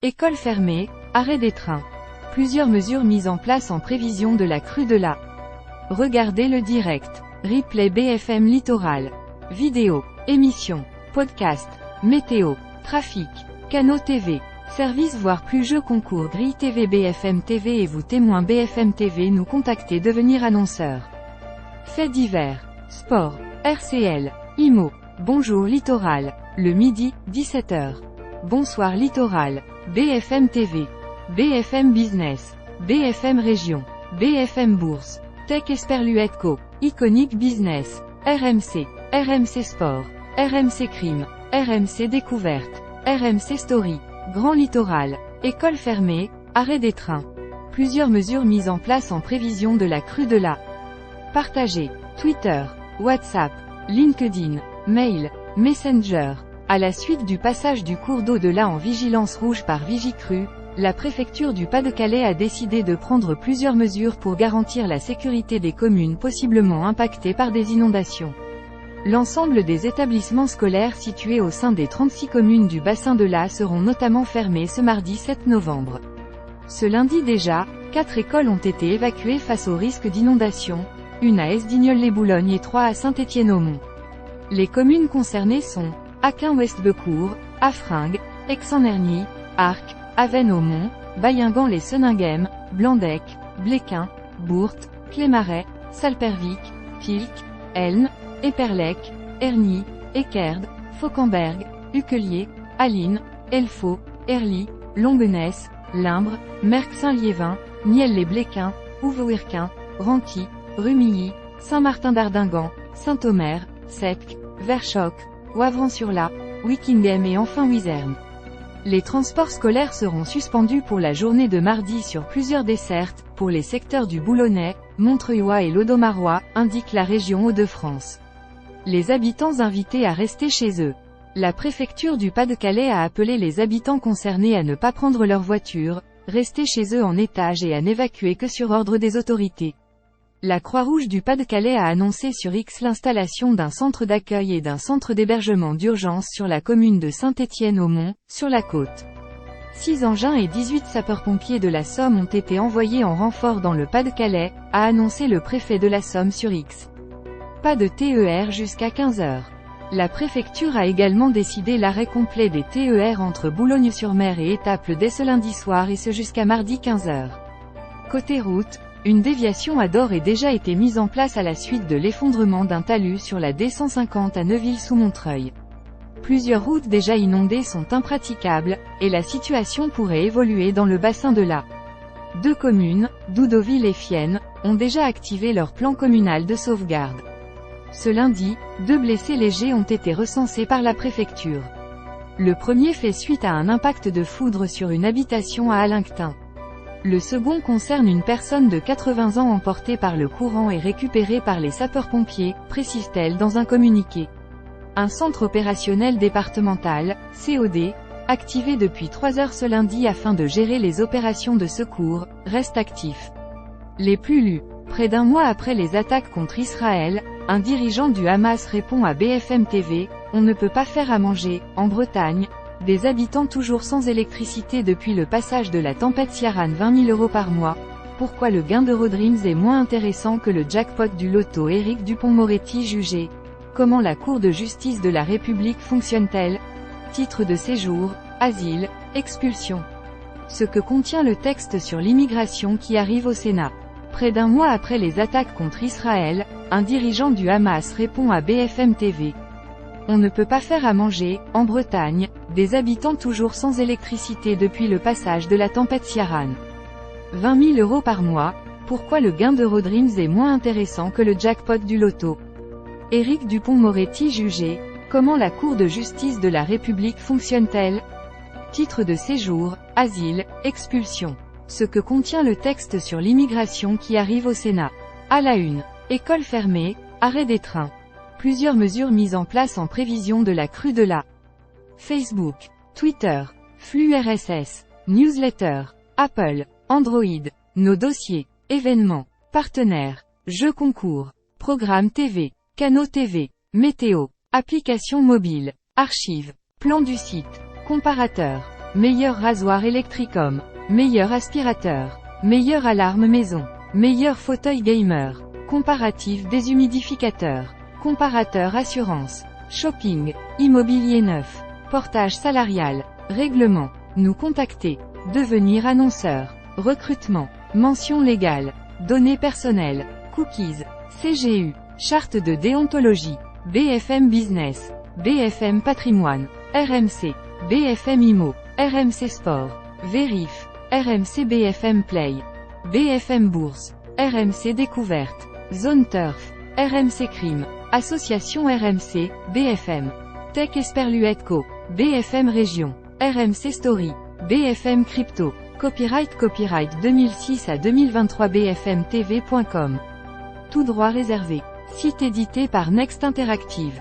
Écoles fermées, arrêt des trains. Plusieurs mesures mises en place en prévision de la crue de la. Regardez le direct. Replay BFM Littoral. Vidéo, émissions, podcast, météo, trafic, canaux TV, services voire plus jeux concours Grille TV BFM TV et vous témoins BFM TV nous contacter devenir annonceur. Faits divers, sport, RCL, IMO, bonjour Littoral, le midi, 17h. Bonsoir Littoral, BFM TV, BFM Business, BFM Région, BFM Bourse, Tech Esperluette Co, Iconic Business, RMC, RMC Sport, RMC Crime, RMC Découverte, RMC Story, Grand Littoral, école fermée, arrêt des trains. Plusieurs mesures mises en place en prévision de la crue de la. Partagez, Twitter, WhatsApp, LinkedIn, Mail, Messenger. À la suite du passage du cours d'eau de la en vigilance rouge par Vigicru, la préfecture du Pas-de-Calais a décidé de prendre plusieurs mesures pour garantir la sécurité des communes possiblement impactées par des inondations. L'ensemble des établissements scolaires situés au sein des 36 communes du bassin de l'A seront notamment fermés ce mardi 7 novembre. Ce lundi déjà, 4 écoles ont été évacuées face au risque d'inondation, une à Esdignol-les-Boulognes et 3 à Saint-Étienne-au-Mont. Les communes concernées sont Aquin-West-Becourt, Affringues, Aix-en-Ernie, Arques, Avesnes-au-Mont, Baillingan-les-Seninghem, Blandec, Bléquin, Bourte, Clémaret, Salpervic, Pilc, Elne, Éperlec, Ernie, Équerdes, Fauquemberg, Uquelier, Alines, Elfaux, Erly, Longuenesse, Limbre, Merc-Saint-Liévin, Nielles-les-Bléquins, Ouvouirquin, Ranqui, Rumilly, Saint-Martin-d'Ardingan, Saint-Omer, Sepques, Verchoc, Wavran-sur-la, Wickinghem et enfin Wizerne. Les transports scolaires seront suspendus pour la journée de mardi sur plusieurs dessertes, pour les secteurs du Boulonnais, Montreuilois et l'Audomarois, indique la région Hauts-de-France. Les habitants invités à rester chez eux. La préfecture du Pas-de-Calais a appelé les habitants concernés à ne pas prendre leur voiture, rester chez eux en étage et à n'évacuer que sur ordre des autorités. La Croix-Rouge du Pas-de-Calais a annoncé sur X l'installation d'un centre d'accueil et d'un centre d'hébergement d'urgence sur la commune de Saint-Étienne-au-Mont, sur la côte. 6 engins et 18 sapeurs-pompiers de la Somme ont été envoyés en renfort dans le Pas-de-Calais, a annoncé le préfet de la Somme sur X. Pas de TER jusqu'à 15h. La préfecture a également décidé l'arrêt complet des TER entre Boulogne-sur-Mer et Étaples dès ce lundi soir et ce jusqu'à mardi 15h. Côté route, une déviation à Dore a déjà été mise en place à la suite de l'effondrement d'un talus sur la D150 à Neuville-sous-Montreuil. Plusieurs routes déjà inondées sont impraticables, et la situation pourrait évoluer dans le bassin de l'A. 2 communes, Doudoville et Fienne, ont déjà activé leur plan communal de sauvegarde. Ce lundi, 2 blessés légers ont été recensés par la préfecture. Le premier fait suite à un impact de foudre sur une habitation à Alinquetin. Le second concerne une personne de 80 ans emportée par le courant et récupérée par les sapeurs-pompiers, précise-t-elle dans un communiqué. Un centre opérationnel départemental, COD, activé depuis 3 heures ce lundi afin de gérer les opérations de secours, reste actif. Les plus lus. Près d'un mois après les attaques contre Israël, un dirigeant du Hamas répond à BFM TV, « On ne peut pas faire à manger, en Bretagne ». Des habitants toujours sans électricité depuis le passage de la tempête Ciaran 20 000 € par mois. Pourquoi le gain d'Eurodreams est moins intéressant que le jackpot du loto Éric Dupond-Moretti jugé? Comment la Cour de justice de la République fonctionne-t-elle? Titre de séjour, asile, expulsion. Ce que contient le texte sur l'immigration qui arrive au Sénat. Près d'un mois après les attaques contre Israël, un dirigeant du Hamas répond à BFM TV. On ne peut pas faire à manger, en Bretagne, des habitants toujours sans électricité depuis le passage de la tempête Ciaran. 20 000 € par mois, pourquoi le gain d'Eurodreams est moins intéressant que le jackpot du loto? Éric Dupond-Moretti jugé, comment la Cour de justice de la République fonctionne-t-elle? Titre de séjour, asile, expulsion. Ce que contient le texte sur l'immigration qui arrive au Sénat. À la une. École fermée, arrêt des trains. Plusieurs mesures mises en place en prévision de la crue de la. Facebook, Twitter, flux RSS, newsletter, Apple, Android, nos dossiers, événements, partenaires, jeux concours, programmes TV, canaux TV, météo, applications mobiles, archives, plan du site, comparateur, Meilleur rasoir Electricom. Meilleur aspirateur. Meilleure alarme maison. Meilleur fauteuil gamer. Comparatif déshumidificateur. Comparateur assurance. Shopping. Immobilier neuf. Portage salarial. Règlement. Nous contacter. Devenir annonceur. Recrutement. Mention légale. Données personnelles. Cookies. CGU. Charte de déontologie. BFM Business. BFM Patrimoine. RMC. BFM Immo. RMC Sport. Vérif. RMC BFM Play. BFM Bourse. RMC Découverte. Zone Turf. RMC Crime. Association RMC, BFM. Tech Esperluette Co. BFM Région. RMC Story. BFM Crypto. Copyright 2006 à 2023 bfmtv.com. Tout droit réservé. Site édité par Next Interactive.